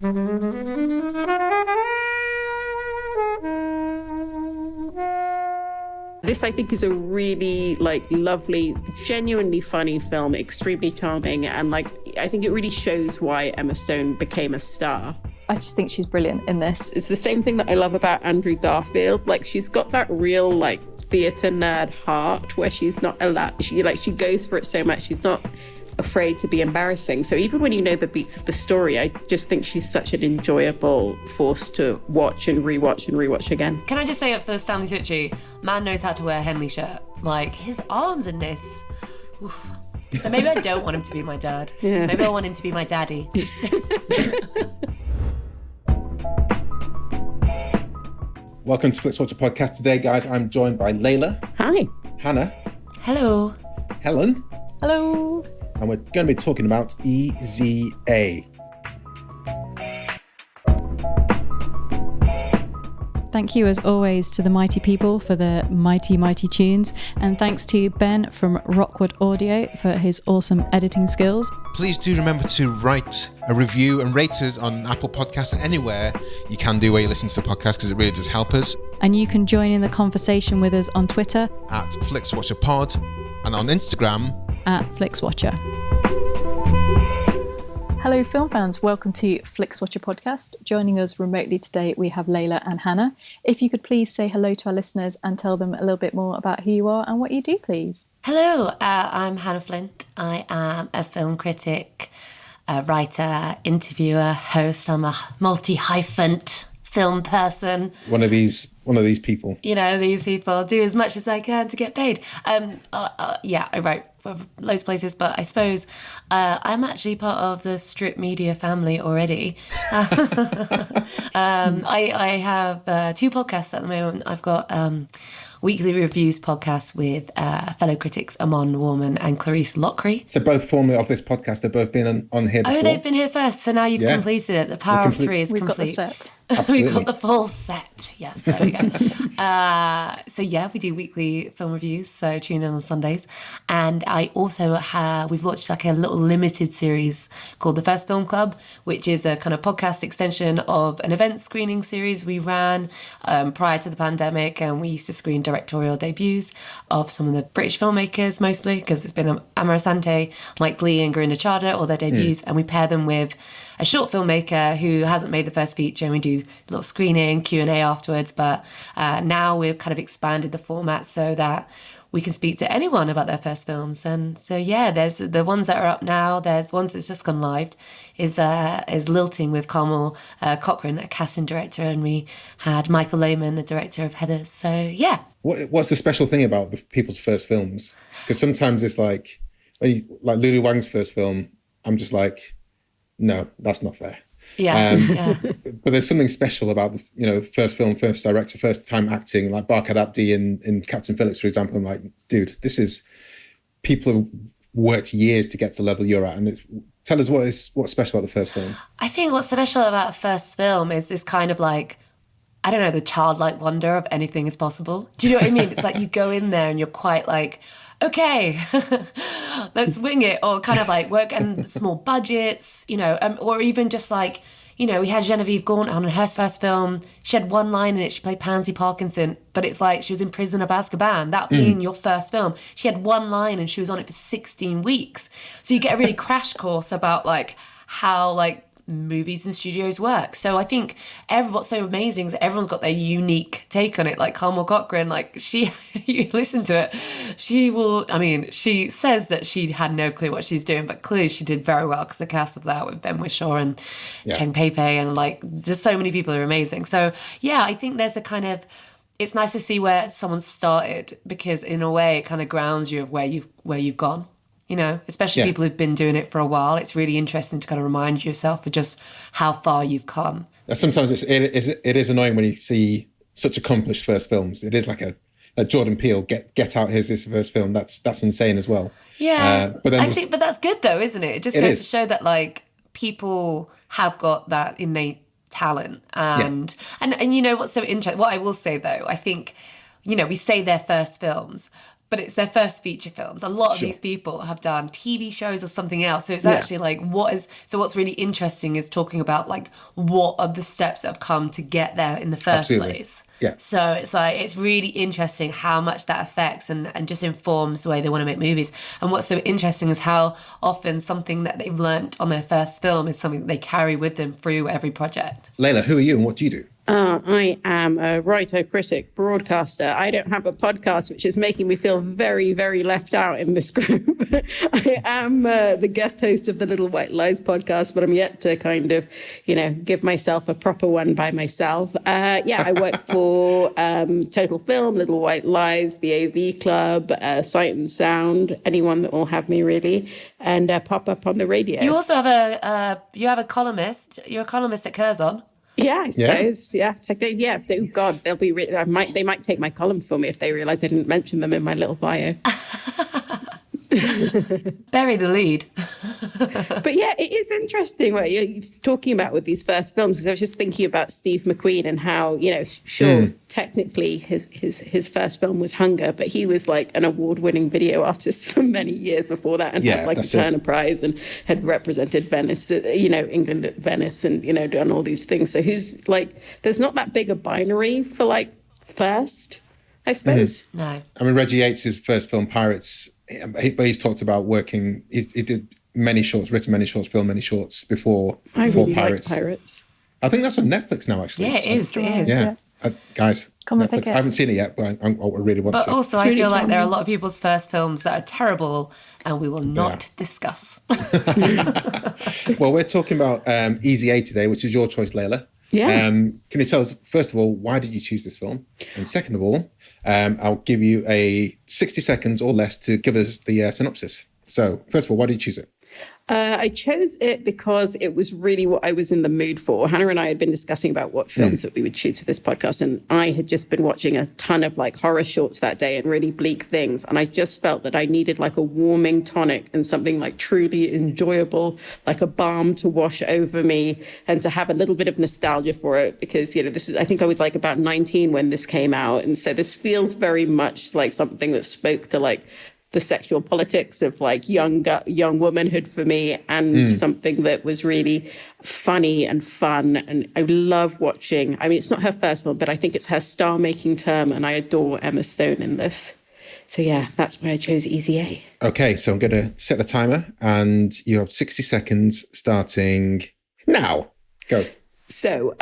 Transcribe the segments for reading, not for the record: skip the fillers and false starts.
This, I think, is a really, lovely, genuinely funny film, extremely charming. And, I think it really shows why Emma Stone became a star. I just think she's brilliant in this. It's the same thing that I love about Andrew Garfield. She's got that real, theatre nerd heart where she's not allowed, she goes for it so much. She's not afraid to be embarrassing. So even when you know the beats of the story, I just think she's such an enjoyable force to watch and rewatch again. Can I just say it for Stanley Tucci, man knows how to wear a Henley shirt. His arms in this. Oof. So maybe I don't want him to be my dad. Yeah. Maybe I want him to be my daddy. Welcome to Flixwatcher podcast. Today, guys, I'm joined by Leila. Hi. Hannah. Hello. Helen. Hello. And we're going to be talking about EZA. Thank you, as always, to the mighty people for the mighty, mighty tunes. And thanks to Ben from Rockwood Audio for his awesome editing skills. Please do remember to write a review and rate us on Apple Podcasts and anywhere you can do where you listen to the podcast, because it really does help us. And you can join in the conversation with us on Twitter At FlixWatcherPod and on Instagram at Flixwatcher. Hello film fans, welcome to Flixwatcher podcast. Joining us remotely today we have Leila and Hannah. If you could please say hello to our listeners and tell them a little bit more about who you are and what you do, please. Hello, I'm Hanna Flint. I am a film critic, a writer, interviewer, host. I'm a multi-hyphant film person. One of these people. You know, these people do as much as I can to get paid. Yeah, I write for loads of places, but I suppose I'm actually part of the Strip Media family already. I have two podcasts at the moment. I've got weekly reviews podcast with fellow critics Amon Warman and Clarice Lockery. So both formerly of this podcast, they've both been on here before. Oh, they've been here first, so now you've completed it. The power of three is We've complete. got the set. We've got the full set. Yes, there we go. So yeah, we do weekly film reviews, so tune in on Sundays. And I also we've launched a little limited series called The First Film Club, which is a kind of podcast extension of an event screening series we ran prior to the pandemic. And we used to screen directorial debuts of some of the British filmmakers mostly, because it's been Amarasante, Mike Leigh and Gurinder Chadha, all their debuts. And we pair them with a short filmmaker who hasn't made the first feature, and we do a little screening, Q&A afterwards. But now we've kind of expanded the format so that we can speak to anyone about their first films. And so, yeah, there's the ones that are up now. There's ones that's just gone live, is Lilting with Carmel Cochran, a casting director, and we had Michael Lehman, the director of Heathers. So, yeah. What's the special thing about the people's first films? Because sometimes it's like Lulu Wang's first film, I'm just like, no, that's not fair. Yeah, yeah. But there's something special about the first film, first director, first time acting, like Barkhad Abdi in Captain Phillips, for example. I'm like, dude, this is people have worked years to get to the level you're at, and tell us what's special about the first film. I think what's special about a first film is this kind of the childlike wonder of anything is possible. Do you know what I mean? It's like you go in there and you're quite like, okay, let's wing it, or kind of work and small budgets, or even just we had Genevieve Gaunt on her first film. She had one line in it. She played Pansy Parkinson, but it's like she was in Prison of Azkaban. That being your first film. She had one line and she was on it for 16 weeks. So you get a really crash course about how movies and studios work. So I think what's so amazing is that everyone's got their unique take on it. Like Carmel Cochran, you listen to it, she says that she had no clue what she's doing, but clearly she did very well, because the cast of that with Ben Whishaw and Cheng Pei Pei, and just so many people are amazing. So yeah, I think there's it's nice to see where someone started, because in a way it kind of grounds you of where you've gone. Especially people who've been doing it for a while. It's really interesting to kind of remind yourself of just how far you've come. Sometimes it is annoying when you see such accomplished first films. It is like a Jordan Peele, Get Out, here's his first film. That's insane as well. Yeah, but that's good though, isn't it? It just goes to show that people have got that innate talent, and what's so interesting. What I will say though, I think we say their first films, but it's their first feature films. A lot of these people have done TV shows or something else. So it's actually like, what's really interesting is talking about like, what are the steps that have come to get there in the first place. Yeah. So it's like, it's really interesting how much that affects and just informs the way they want to make movies. And what's so interesting is how often something that they've learnt on their first film is something that they carry with them through every project. Leila, who are you and what do you do? I am a writer, critic, broadcaster. I don't have a podcast, which is making me feel very, very left out in this group. I am the guest host of the Little White Lies podcast, but I'm yet to kind of, give myself a proper one by myself. I work for Total Film, Little White Lies, the AV Club, Sight and Sound, anyone that will have me really, and pop up on the radio. You also have a columnist. You're a columnist at Curzon. Yeah, I suppose. Yeah. Oh God, they'll be. They might take my column for me if they realise I didn't mention them in my little bio. Bury the lead. But yeah, it is interesting what you're talking about with these first films, because I was just thinking about Steve McQueen and how, technically his first film was Hunger, but he was like an award-winning video artist for many years before that, and had like a Turner Prize and had represented Venice, England at Venice, and done all these things. So who's like, there's not that big a binary for like first, I suppose. Mm-hmm. No. I mean, Reggie Yates's first film, Pirates, he's talked about working. He did many shorts, written many shorts, filmed many shorts before Pirates. Like Pirates. I think that's on Netflix now, actually. Yeah, it is. Yeah. Guys, Netflix. I haven't seen it yet, but I really want to. But also, I feel like there are a lot of people's first films that are terrible, and we will not discuss. Well, we're talking about Easy A today, which is your choice, Leila. Yeah. Can you tell us, first of all, why did you choose this film? And second of all, I'll give you 60 seconds or less to give us the synopsis. So, first of all, why did you choose it? I chose it because it was really what I was in the mood for. Hannah and I had been discussing about what films that we would choose for this podcast, and I had just been watching a ton of like horror shorts that day and really bleak things, and I just felt that I needed like a warming tonic and something like truly enjoyable, like a balm to wash over me, and to have a little bit of nostalgia for it, because I think I was like about 19 when this came out, and so this feels very much like something that spoke to like the sexual politics of like young womanhood for me, and something that was really funny and fun. And I love watching, I mean, it's not her first film, but I think it's her star-making term, and I adore Emma Stone in this. So yeah, that's why I chose Easy A. Okay, so I'm going to set the timer, and you have 60 seconds starting now. Go. So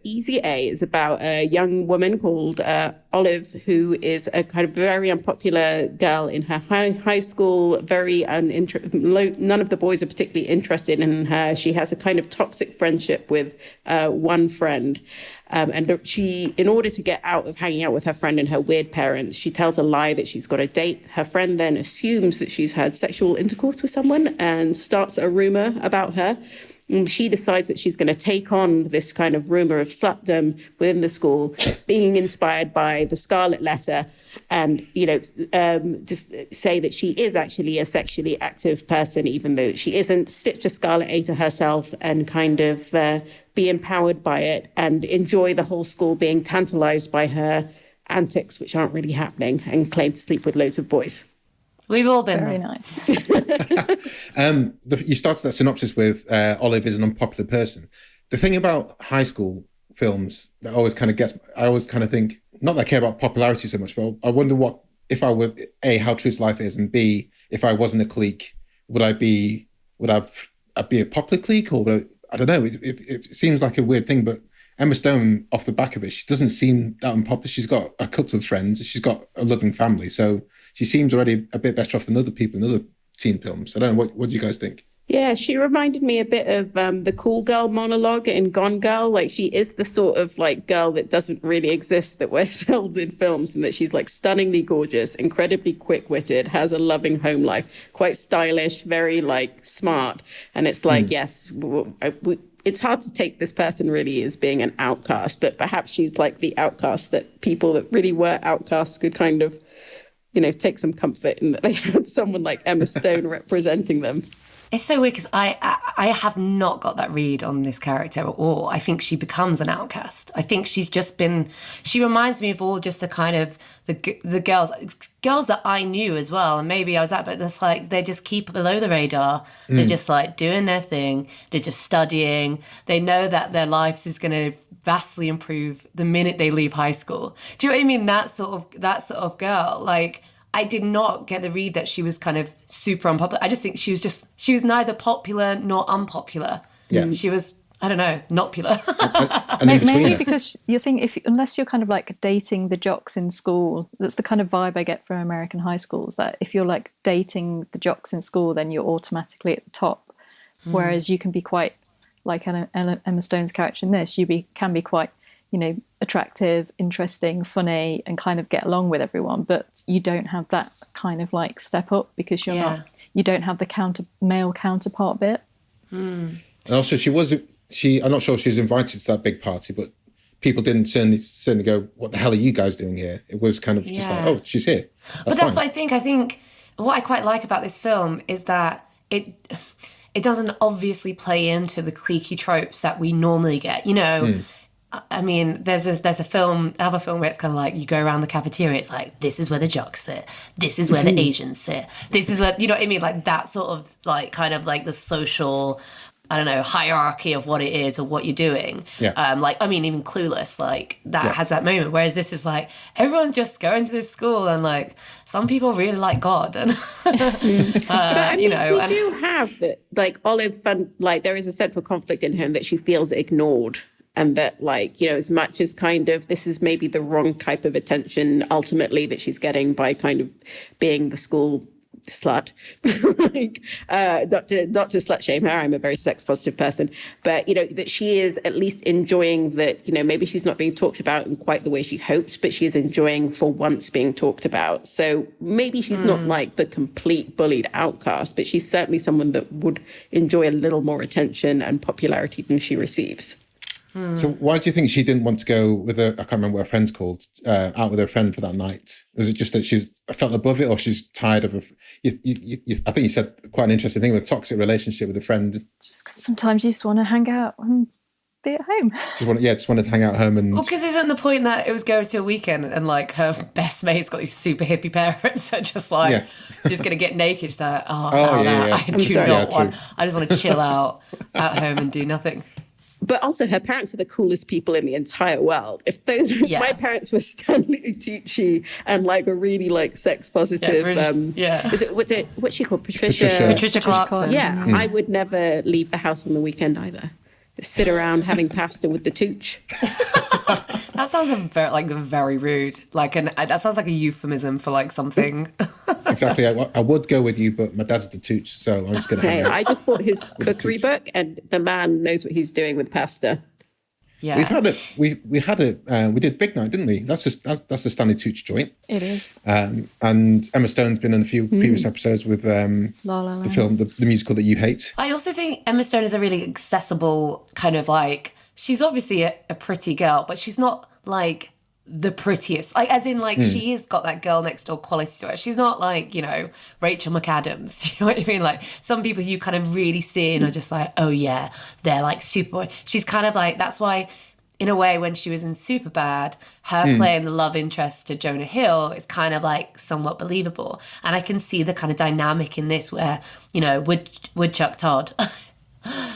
Easy A is about a young woman called Olive, who is a kind of very unpopular girl in her high school, none of the boys are particularly interested in her. She has a kind of toxic friendship with one friend. And she, in order to get out of hanging out with her friend and her weird parents, she tells a lie that she's got a date. Her friend then assumes that she's had sexual intercourse with someone and starts a rumor about her. And she decides that she's going to take on this kind of rumor of slutdom within the school, being inspired by the Scarlet letter, and, just say that she is actually a sexually active person, even though she isn't, stitch a Scarlet A to herself and kind of be empowered by it and enjoy the whole school being tantalized by her antics, which aren't really happening, and claim to sleep with loads of boys. We've all been very there. Nice. You started that synopsis with Olive is an unpopular person. The thing about high school films that always kind of I always kind of think, not that I care about popularity so much, but I wonder what, if I were, A, how true to life is, and B, if I wasn't a clique, would I be a popular clique, or I don't know, it seems like a weird thing, but Emma Stone, off the back of it, she doesn't seem that unpopular. She's got a couple of friends. She's got a loving family. So she seems already a bit better off than other people in other teen films. I don't know. What do you guys think? Yeah, she reminded me a bit of the cool girl monologue in Gone Girl. Like, she is the sort of like girl that doesn't really exist that we're sold in films, and that she's like stunningly gorgeous, incredibly quick-witted, has a loving home life, quite stylish, very like smart. And it's like, yes, it's hard to take this person really as being an outcast, but perhaps she's like the outcast that people that really were outcasts could kind of, take some comfort in, that they had someone like Emma Stone representing them. It's so weird because I have not got that read on this character at all. I think she becomes an outcast. I think she's just been, she reminds me of all just the kind of the girls that I knew as well. And maybe I was at, but it's like, they just keep below the radar. They're just like doing their thing. They're just studying. They know that their lives is going to vastly improve the minute they leave high school. Do you know what I mean? That sort of girl, like, I did not get the read that she was kind of super unpopular. I just think she was neither popular nor unpopular. Yeah. She was, I don't know, notpular. Maybe because you think unless you're kind of like dating the jocks in school, that's the kind of vibe I get from American high schools, that if you're like dating the jocks in school, then you're automatically at the top. Whereas you can be quite, like Emma Stone's character in this, can be quite, attractive, interesting, funny, and kind of get along with everyone, but you don't have that kind of like step up because you don't have the male counterpart bit. And also I'm not sure if she was invited to that big party, but people didn't certainly go, what the hell are you guys doing here? It was kind of just like, oh, she's here. That's what I think. I think what I quite like about this film is that it doesn't obviously play into the cliquey tropes that we normally get, I mean, there's a film where it's kind of like you go around the cafeteria, it's like, this is where the jocks sit, this is where the Asians sit, this is where, you know what I mean? Like that sort of like kind of like the social, I don't know, hierarchy of what it is or what you're doing. Yeah. Even Clueless, like that has that moment. Whereas this is like, everyone's just going to this school and like some people really like God. And, we do have that, like Olive, like there is a central conflict in her that she feels ignored. And that, like, as much as kind of this is maybe the wrong type of attention ultimately that she's getting by kind of being the school slut, like, not to slut shame her. I'm a very sex positive person, but, that she is at least enjoying that, maybe she's not being talked about in quite the way she hoped, but she is enjoying for once being talked about. So maybe she's not like the complete bullied outcast, but she's certainly someone that would enjoy a little more attention and popularity than she receives. So why do you think she didn't want to go with I can't remember what her friend's called, out with her friend for that night? Was it just that she felt above it, or she's tired of I think you said quite an interesting thing with a toxic relationship with a friend. Just 'cause sometimes you just want to hang out and be at home. Just wanted to hang out at home. And well, because isn't the point that it was going to a weekend and like her best mate's got these super hippie parents that just like just gonna get naked? She's like, I just want to chill out at home and do nothing. But also her parents are the coolest people in the entire world. If my parents were Stanley Tucci and like a really like sex positive, what's she called? Patricia Clarkson. Yeah, I would never leave the house on the weekend either. Just sit around having pasta with the tooch. That sounds very rude. That sounds like a euphemism for like something. Exactly. I would go with you, but my dad's the tooch, so I'm just going to hang out. I just bought his cookery book, and the man knows what he's doing with pasta. Yeah, we did Big Night, didn't we? That's the Stanley Tucci joint. It is. And Emma Stone's been in a few previous episodes with the film, the musical that you hate. I also think Emma Stone is a really accessible kind of like. She's obviously a pretty girl, but she's not like the prettiest. Like, as in, like, she has got that girl next door quality to her. She's not like, Rachel McAdams. Do you know what I mean? Like, some people you kind of really see and are just like, oh yeah, they're like super. She's kind of like, that's why, in a way, when she was in Superbad, her playing the love interest to Jonah Hill is kind of like somewhat believable. And I can see the kind of dynamic in this where, Woodchuck Todd.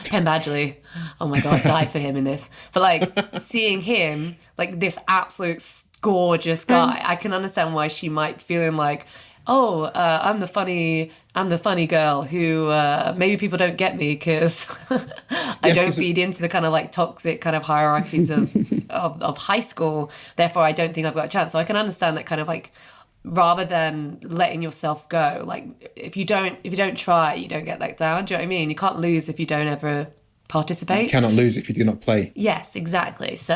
Penn Badgley, oh my god, die for him in this. But like seeing him, like this absolute gorgeous guy, I can understand why she might feeling like, I'm the funny girl who maybe people don't get me because I don't feed into the kind of like toxic kind of hierarchies of high school. Therefore, I don't think I've got a chance. So I can understand that kind of like. Rather than letting yourself go, like if you don't try, you don't get let down. Do you know what I mean? You can't lose if you don't ever participate. You cannot lose if you do not play. Yes, exactly. So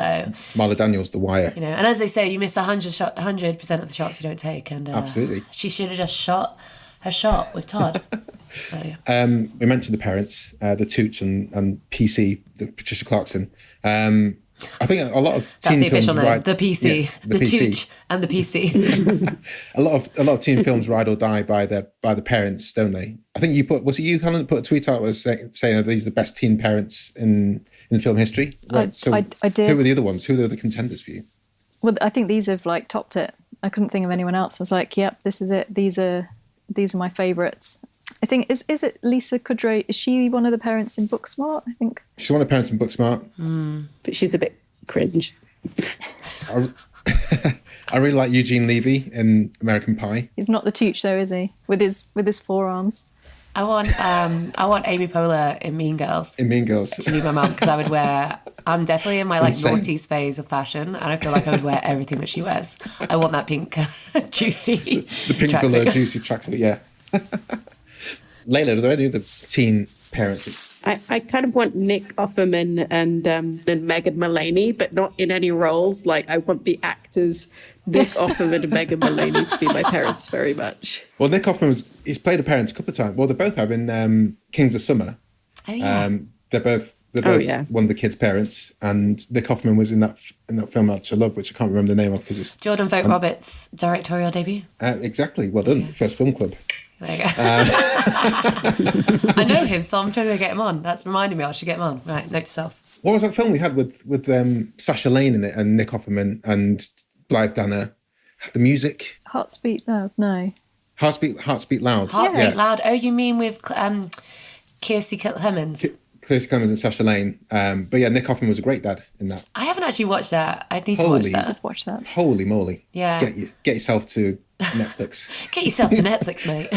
Marla Daniels, The Wire. And as they say, you miss 100% of the shots you don't take. And absolutely, she should have just shot her shot with Todd. So, yeah. We mentioned the parents, the Tooch and PC, the Patricia Clarkson. I think a lot of That's teen the official films name. ride The PC. yeah, the PC. Tucci and the PC. A lot of teen films ride or die by the parents, don't they? I think was it you, Helen, that put a tweet out was saying that these are the best teen parents in film history? Right. I did. Who were the other ones? Who were the other contenders for you? Well, I think these have like topped it. I couldn't think of anyone else. I was like, yep, this is it. These are my favourites. I think is it Lisa Kudrow? Is she one of the parents in Booksmart? I think She's one of the parents in Booksmart. But she's a bit cringe. I really like Eugene Levy in American Pie. he's not the Tooch though, is he? With his forearms. I want Amy Poehler in Mean Girls. In Mean Girls. To be my mum, because I would wear. I'm definitely in my like noughties phase of fashion, and I feel like I would wear everything that she wears. I want that pink, juicy. The pink colour juicy tracksuit. Yeah. Leila, are there any other teen parents? I kind of want Nick Offerman and Megan Mullany, but not in any roles. Like, I want the actors Nick Offerman and Megan Mullany to be my parents very much. Well, Nick Offerman he's played a parent a couple of times. Well, they both have in Kings of Summer. Oh yeah. They're both one of the kids' parents, and Nick Offerman was in that film which I love, which I can't remember the name of because it's Jordan Vogt Roberts' directorial debut. Exactly. Well done. First film club. There you go. I know him, so I'm trying to get him on. That's reminding me I should get him on. Right, note to self. What was that film we had with Sacha Lane in it and Nick Offerman and Blythe Danner? The music? Heartbeat Loud, no. Heartbeat Loud. Heartbeat Loud. Oh, you mean with Kiersey Clemens? Kiersey Clemens and Sacha Lane. But yeah, Nick Offerman was a great dad in that. I haven't actually watched that. I need to watch that. I'd watch that. Holy moly. Yeah. Get yourself to Netflix. Get yourself to Netflix, mate.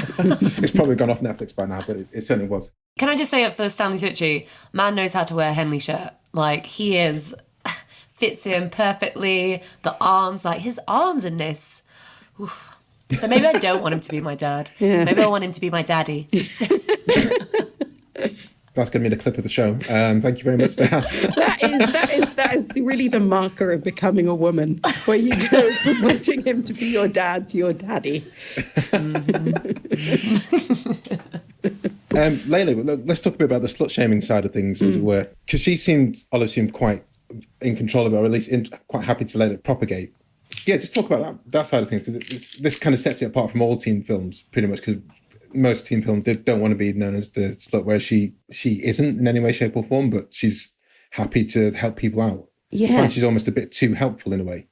It's probably gone off Netflix by now, but it certainly was. Can I just say it for Stanley Tucci? Man knows how to wear a Henley shirt. Like, fits him perfectly. The arms, like his arms in this. Oof. So maybe I don't want him to be my dad. Yeah. Maybe I want him to be my daddy. That's going to be the clip of the show. Thank you very much there. That is really the marker of becoming a woman, where you go from wanting him to be your dad to your daddy. Leila, let's talk a bit about the slut-shaming side of things, as it were. Because Olive seemed quite in control of it, or at least quite happy to let it propagate. Yeah, just talk about that side of things, because this kind of sets it apart from all teen films, pretty much, because most teen films don't want to be known as the slut, where she isn't in any way, shape or form, but she's happy to help people out. Yeah. I find she's almost a bit too helpful in a way.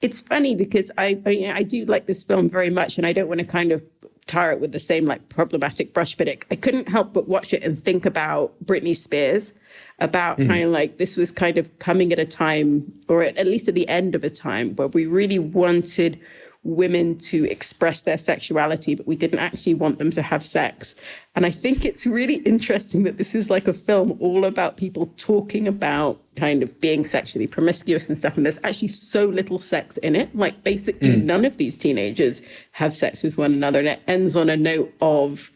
It's funny because I do like this film very much, and I don't want to kind of tar it with the same like problematic brush, but I couldn't help but watch it and think about Britney Spears, about how like this was kind of coming at a time, or at least at the end of a time, where we really wanted women to express their sexuality, but we didn't actually want them to have sex. And I think it's really interesting that this is like a film all about people talking about kind of being sexually promiscuous and stuff. And there's actually so little sex in it. Like basically none of these teenagers have sex with one another. And it ends on a note of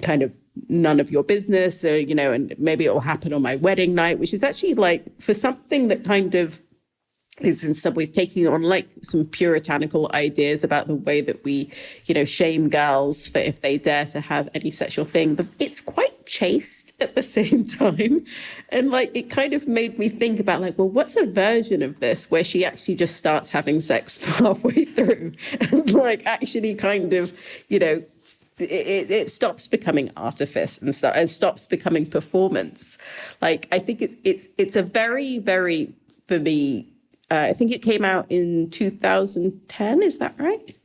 kind of none of your business, or, you know, and maybe it will happen on my wedding night, which is actually like for something that kind of is in some ways taking on like some puritanical ideas about the way that we, you know, shame girls for if they dare to have any sexual thing. But it's quite chaste at the same time. And like, it kind of made me think about like, well, what's a version of this where she actually just starts having sex halfway through and like actually kind of, you know, it stops becoming artifice and stops becoming performance. Like, I think it's a very, very, for me, I think it came out in 2010. Is that right?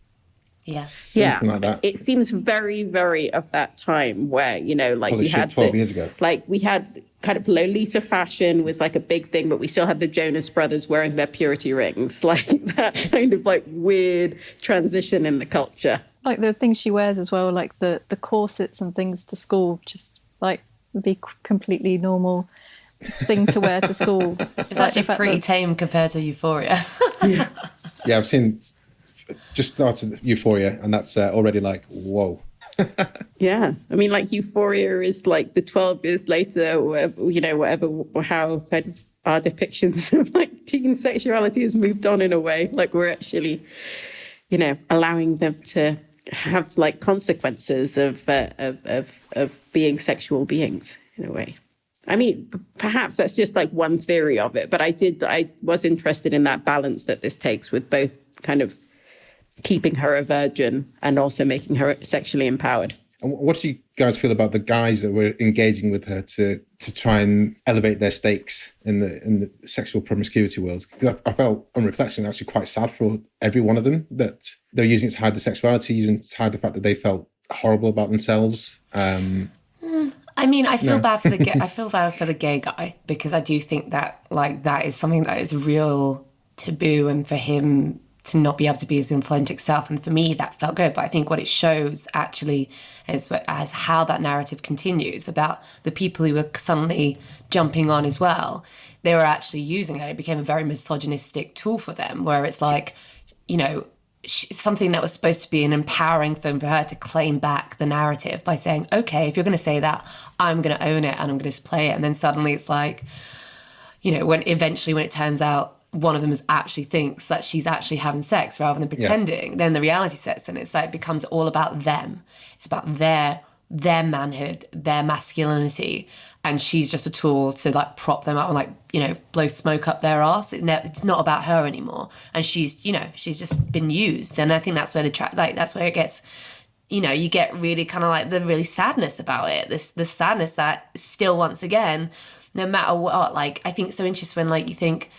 Yeah. Something like that. It seems very, very of that time where, you know, like we had 12 years ago. Like we had kind of Lolita fashion was like a big thing, but we still had the Jonas Brothers wearing their purity rings, like that kind of like weird transition in the culture. Like the things she wears as well, like the corsets and things to school, just like would be completely normal thing to wear to school. It's actually pretty tame compared to Euphoria. Yeah, I've just started Euphoria, and that's already like, whoa. Yeah, I mean, like Euphoria is like the 12 years later, or whatever, you know, whatever, how kind of our depictions of like teen sexuality has moved on in a way. Like we're actually, you know, allowing them to have like consequences of being sexual beings in a way. I mean, perhaps that's just like one theory of it, but I was interested in that balance that this takes with both kind of keeping her a virgin and also making her sexually empowered. And what do you guys feel about the guys that were engaging with her to try and elevate their stakes in the sexual promiscuity world? Because I felt, on reflection, actually quite sad for every one of them, that they're using it to hide the sexuality, using it to hide the fact that they felt horrible about themselves. I mean, I feel bad for the gay guy, because I do think that like that is something that is real taboo, and for him to not be able to be his authentic self. And for me, that felt good. But I think what it shows actually is as how that narrative continues about the people who were suddenly jumping on as well. They were actually using it. It became a very misogynistic tool for them, where it's like, you know, something that was supposed to be an empowering thing for her to claim back the narrative by saying, okay, if you're going to say that, I'm going to own it and I'm going to display it. And then suddenly it's like, you know, when it turns out one of them actually thinks that she's actually having sex rather than pretending, then the reality sets in. It's like it becomes all about them. It's about their manhood, their masculinity, and she's just a tool to like prop them up and like, you know, blow smoke up their arse. It's not about her anymore, and she's just been used. And I think that's where that's where it gets, you know, you get really kind of like the really sadness about it. The sadness that still, once again, no matter what, like I think it's so interesting when like you think,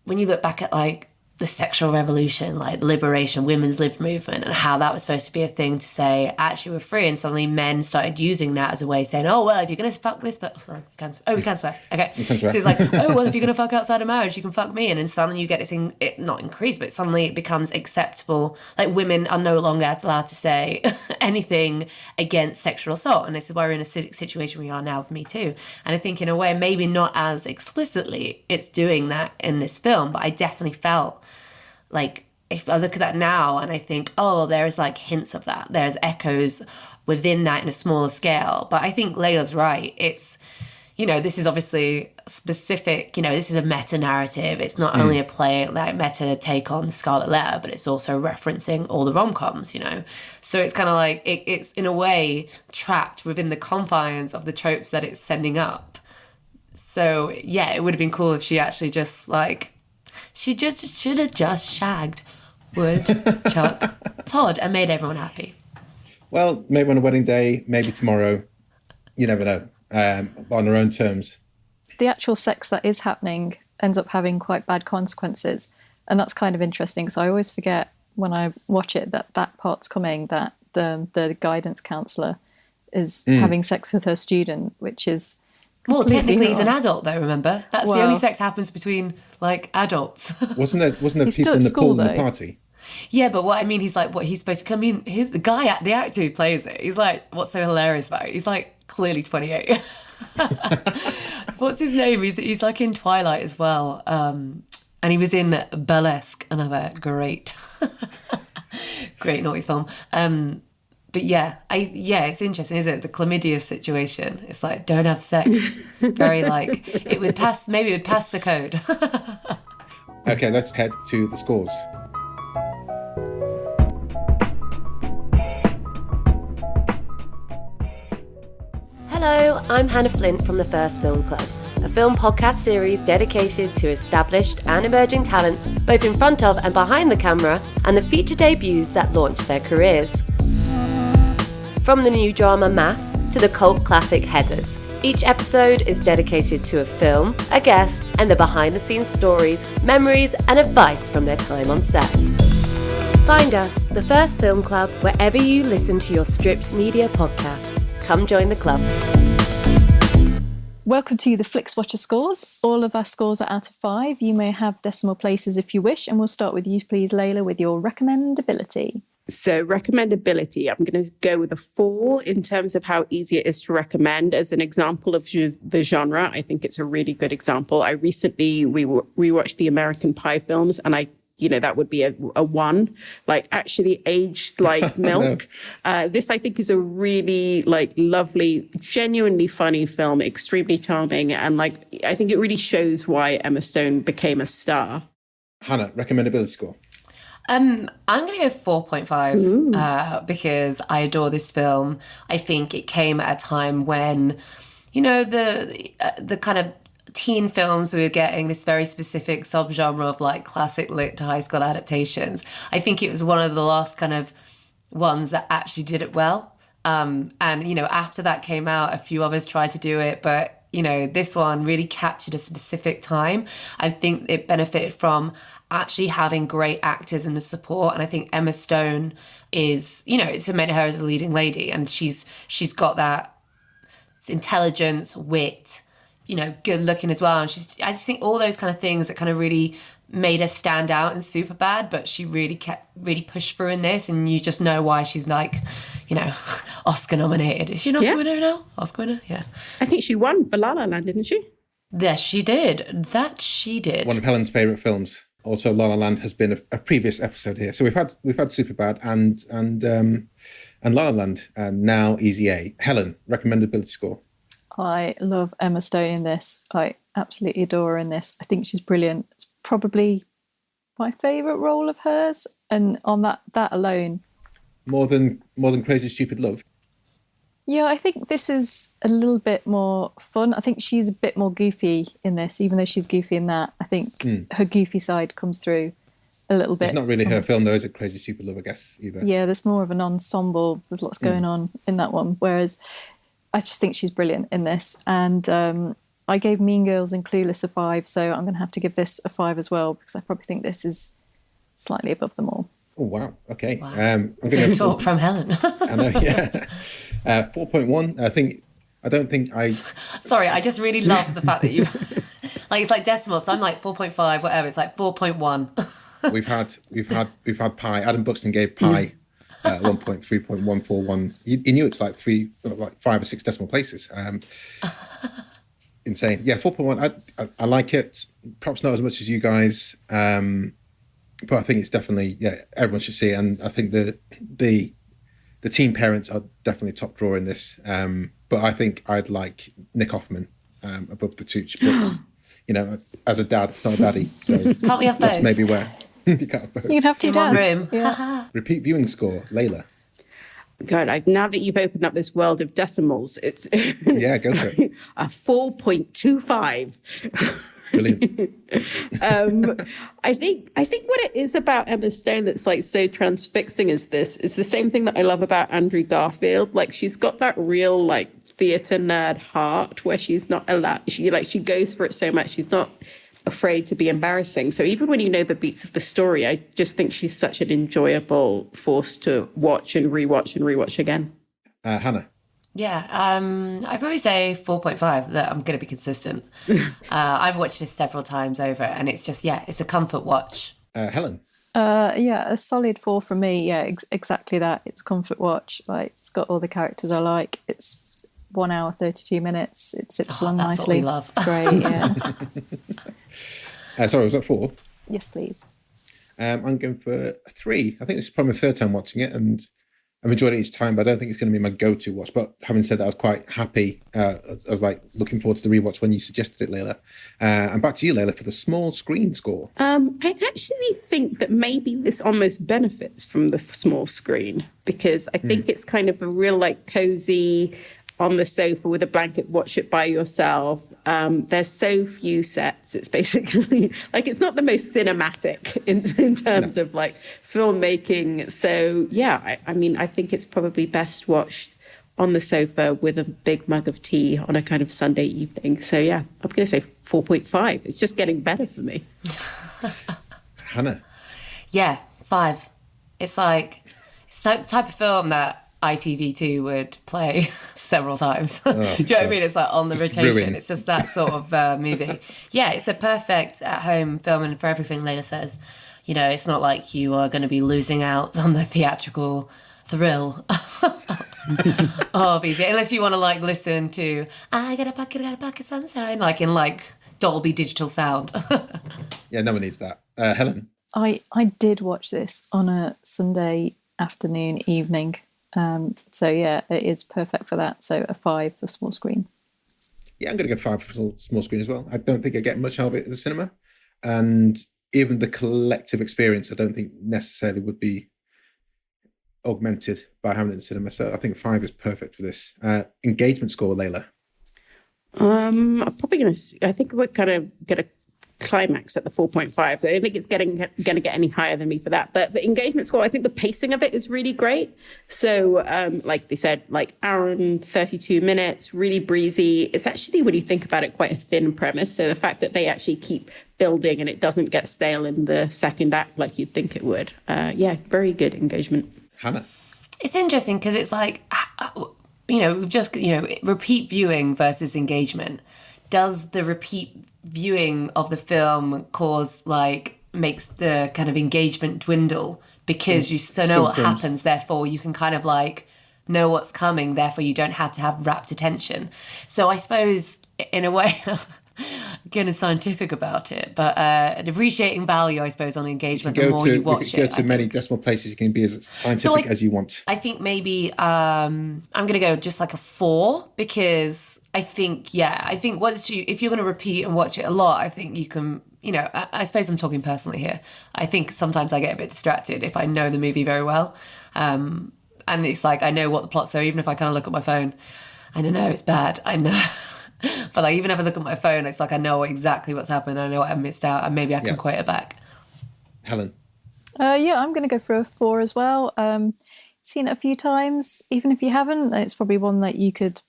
when you look back at like the sexual revolution, like liberation, women's lib movement, and how that was supposed to be a thing to say, actually we're free, and suddenly men started using that as a way of saying, oh, well, if you're going to fuck this, but sorry, we can swear. Okay. You can swear. So it's like, oh, well, if you're going to fuck outside of marriage, you can fuck me. And then suddenly you get this thing, it not increased, but suddenly it becomes acceptable. Like women are no longer allowed to say anything against sexual assault. And this is why we're in a situation we are now with Me Too. And I think in a way, maybe not as explicitly it's doing that in this film, but I definitely felt like, if I look at that now and I think, oh, there's like hints of that. There's echoes within that in a smaller scale. But I think Leila's right. It's, you know, this is obviously specific, you know, this is a meta-narrative. It's not only a play, like meta take on Scarlet Letter, but it's also referencing all the rom-coms, you know. So it's kind of like, it's in a way trapped within the confines of the tropes that it's sending up. So yeah, it would have been cool if she actually just like, she just should have just shagged Woodchuck Todd and made everyone happy. Well, maybe on a wedding day, maybe tomorrow. You never know. On her own terms. The actual sex that is happening ends up having quite bad consequences. And that's kind of interesting, because I always forget when I watch it that part's coming, that the guidance counsellor is having sex with her student, which is... Well, technically he's an adult though, remember? That's the only sex happens between, like, adults. Wasn't there people in the pool in the party? Yeah, but what I mean, he's like, what he's supposed to... I mean, the actor who plays it, he's like, what's so hilarious about it? He's like, clearly 28. What's his name? He's like in Twilight as well. And he was in Burlesque, another great noughties film. But yeah, it's interesting, isn't it? The chlamydia situation. It's like, don't have sex. Very like, maybe it would pass the code. Okay, let's head to the scores. Hello, I'm Hanna Flint from the First Film Club, a film podcast series dedicated to established and emerging talent, both in front of and behind the camera, and the feature debuts that launched their careers. From the new drama Mass to the cult classic Heathers, each episode is dedicated to a film, a guest, and the behind-the-scenes stories, memories, and advice from their time on set. Find us, the First Film Club, wherever you listen to your stripped media podcasts. Come join the club. Welcome to the Flixwatcher scores. All of our scores are out of 5. You may have decimal places if you wish, and we'll start with you, please, Leila, with your recommendability. So recommendability, I'm going to go with a 4 in terms of how easy it is to recommend. As an example of the genre, I think it's a really good example. I recently rewatched the American Pie films, and that would be a 1, like actually aged like milk. This, I think, is a really like lovely, genuinely funny film, extremely charming. And like, I think it really shows why Emma Stone became a star. Hannah, recommendability score. I'm going to go 4.5 because I adore this film. I think it came at a time when you know, the kind of teen films we were getting, this very specific subgenre of like classic lit to high school adaptations. I think it was one of the last kind of ones that actually did it well. And, you know, after that came out, a few others tried to do it, but, you know, this one really captured a specific time. I think it benefited from actually having great actors in the support. And I think Emma Stone is, you know, it's made her as a leading lady, and she's got that intelligence, wit, you know, good looking as well. And I just think all those kind of things that kind of really made her stand out in Superbad, but she really pushed through in this, and you just know why she's like, you know, Oscar nominated. Is she an Oscar winner now? Oscar winner? Yeah. I think she won for La La Land, didn't she? Yes, she did. That she did. One of Helen's favourite films. Also, La La Land has been a previous episode here. So we've had Superbad and La La Land, and now Easy A. Helen, recommendability score. I love Emma Stone in this. I absolutely adore her in this. I think she's brilliant. It's probably my favourite role of hers, and on that alone. More than Crazy Stupid Love. Yeah, I think this is a little bit more fun. I think she's a bit more goofy in this, even though she's goofy in that. I think her goofy side comes through a little bit. It's not really her film though, is it? Crazy Stupid Love, I guess, either. Yeah, there's more of an ensemble. There's lots going on in that one. Whereas I just think she's brilliant in this. And I gave Mean Girls and Clueless a 5, so I'm going to have to give this a 5 as well, because I probably think this is slightly above them all. Oh, wow. Okay. Wow. I'm going to talk from Helen. I know, yeah. 4.1. Sorry, I just really love the fact that you... like, it's like decimal, so I'm like 4.5, whatever. It's like 4.1. We've had Pi. Adam Buxton gave Pi 1.3.141. He knew it's like 5 or 6 decimal places. Insane. Yeah, 4.1. I like it. Perhaps not as much as you guys. But I think it's definitely, everyone should see it. And I think the teen parents are definitely top draw in this. But I think I'd like Nick Offerman above the Tucci. But, you know, as a dad, not a daddy. So can't we have both? That's maybe where you can't have both. You can have two dads. Yeah. Repeat viewing score, Leila. God, now that you've opened up this world of decimals, it's yeah, go for it. A 4.25. Brilliant. I think what it is about Emma Stone that's like so transfixing is the same thing that I love about Andrew Garfield. Like, she's got that real like theater nerd heart where she's not allowed. She goes for it so much. She's not afraid to be embarrassing. So even when you know the beats of the story, I just think she's such an enjoyable force to watch and rewatch again. Hannah. Yeah, I'd probably say 4.5. Look, I'm going to be consistent. I've watched this several times over, and it's just, it's a comfort watch. Helen? A solid 4 from me. Yeah, exactly that. It's a comfort watch. Like, it's got all the characters I like. It's 1 hour, 32 minutes. It sips along nicely. That's what we love. It's great, yeah. Sorry, was that 4? Yes, please. I'm going for 3. I think this is probably my 3rd time watching it, and I've enjoyed it each time, but I don't think it's going to be my go-to watch. But having said that, I was quite happy. I was like looking forward to the rewatch when you suggested it, Leila. And back to you, Leila, for the small screen score. I actually think that maybe this almost benefits from the small screen, because I think it's kind of a real like cozy on the sofa with a blanket, watch it by yourself. There's so few sets. It's basically like, it's not the most cinematic in terms of like filmmaking. So yeah, I mean, I think it's probably best watched on the sofa with a big mug of tea on a kind of Sunday evening. So yeah, I'm going to say 4.5. It's just getting better for me. Hannah? Yeah, 5. It's like, it's the type of film that ITV2 would play several times. Do you know what I mean? It's like on the rotation. Brilliant. It's just that sort of movie. Yeah, it's a perfect at-home film, and for everything Leila says, you know, it's not like you are going to be losing out on the theatrical thrill of easy, unless you want to like listen to I got a bucket of sunshine, like in like Dolby digital sound. Yeah, no one needs that. Helen? I did watch this on a Sunday afternoon, evening. So yeah, it is perfect for that. So a 5 for small screen. Yeah, I'm going to go 5 for small screen as well. I don't think I get much out of it at the cinema. And even the collective experience, I don't think necessarily would be augmented by having it in the cinema. So I think 5 is perfect for this. Engagement score, Leila? I'm probably going to, I think we're kind of going to climax at the 4.5. I don't think it's going to get any higher than me for that. But for engagement score, I think the pacing of it is really great. So like they said, like hour and 32 minutes, really breezy. It's actually, when you think about it, quite a thin premise. So the fact that they actually keep building and it doesn't get stale in the second act like you'd think it would. Very good engagement. Hannah? It's interesting because it's like, we've just, repeat viewing versus engagement. Does the repeat viewing of the film makes the kind of engagement dwindle because you know what happens, therefore you can kind of know what's coming, therefore you don't have to have rapt attention. So I suppose in a way, getting scientific about it, but depreciating value, I suppose, on engagement the more you watch it. You go to many decimal places, you can be as scientific as you want. I think maybe I'm going to go just like a 4 because I think if you're going to repeat and watch it a lot, I think you can, I suppose I'm talking personally here. I think sometimes I get a bit distracted if I know the movie very well. And it's like, I know what the plot's, so even if I kind of look at my phone, I don't know, it's bad. I know. But even if I look at my phone, it's like I know exactly what's happened. I know what I missed out, and maybe I can quote it back. Helen? I'm going to go for a 4 as well. Seen it a few times. Even if you haven't, it's probably one that you could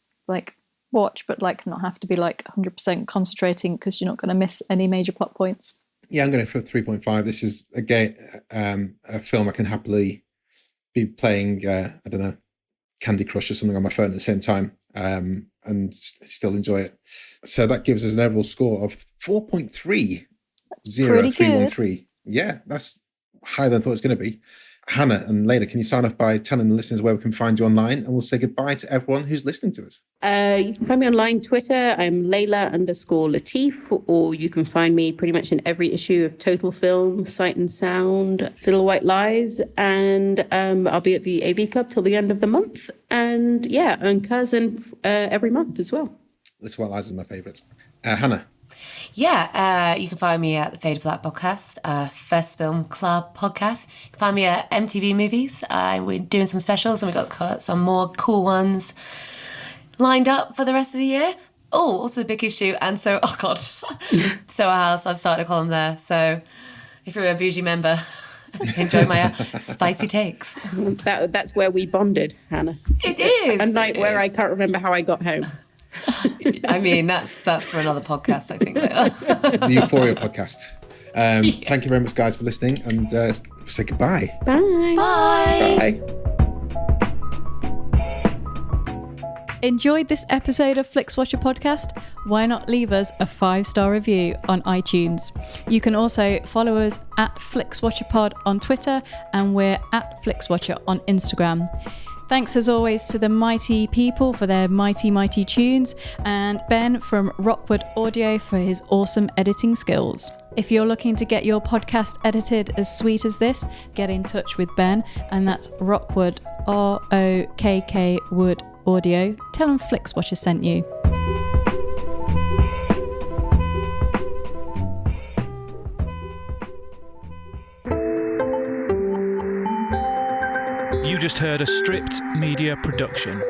watch, but not have to be 100% concentrating because you're not going to miss any major plot points. Yeah, I'm going for 3.5. This is again a film I can happily be playing. Candy Crush or something on my phone at the same time. And still enjoy it. So that gives us an overall score of 4.30. Yeah, that's higher than I thought it was going to be. Hannah and Leila, can you sign off by telling the listeners where we can find you online? And we'll say goodbye to everyone who's listening to us. You can find me online, Twitter. I'm Leila_Latif, or you can find me pretty much in every issue of Total Film, Sight and Sound, Little White Lies. And I'll be at the AV Club till the end of the month. And on Curzon every month as well. Little White Lies is my favourite. Hannah? You can find me at the Fade of Black podcast, First Film Club podcast. You can find me at MTV Movies. We're doing some specials and we've got some more cool ones lined up for the rest of the year. Oh, also the big issue. And so, So House, I've started a column there. So if you're a bougie member, enjoy my spicy takes. That's where we bonded, Hannah. It is. A night where I can't remember how I got home. I mean, that's for another podcast, I think. The Euphoria podcast. Thank you very much, guys, for listening, and say goodbye. Bye. Bye. Bye. Enjoyed this episode of Flixwatcher podcast? Why not leave us a 5-star review on iTunes? You can also follow us at FlixWatcherPod on Twitter, and we're at FlixWatcher on Instagram. Thanks as always to the mighty people for their mighty, mighty tunes, and Ben from Rockwood Audio for his awesome editing skills. If you're looking to get your podcast edited as sweet as this, get in touch with Ben, and that's Rockwood, ROKK Wood Audio. Tell them Flixwatcher sent you. You just heard a Stripped Media production.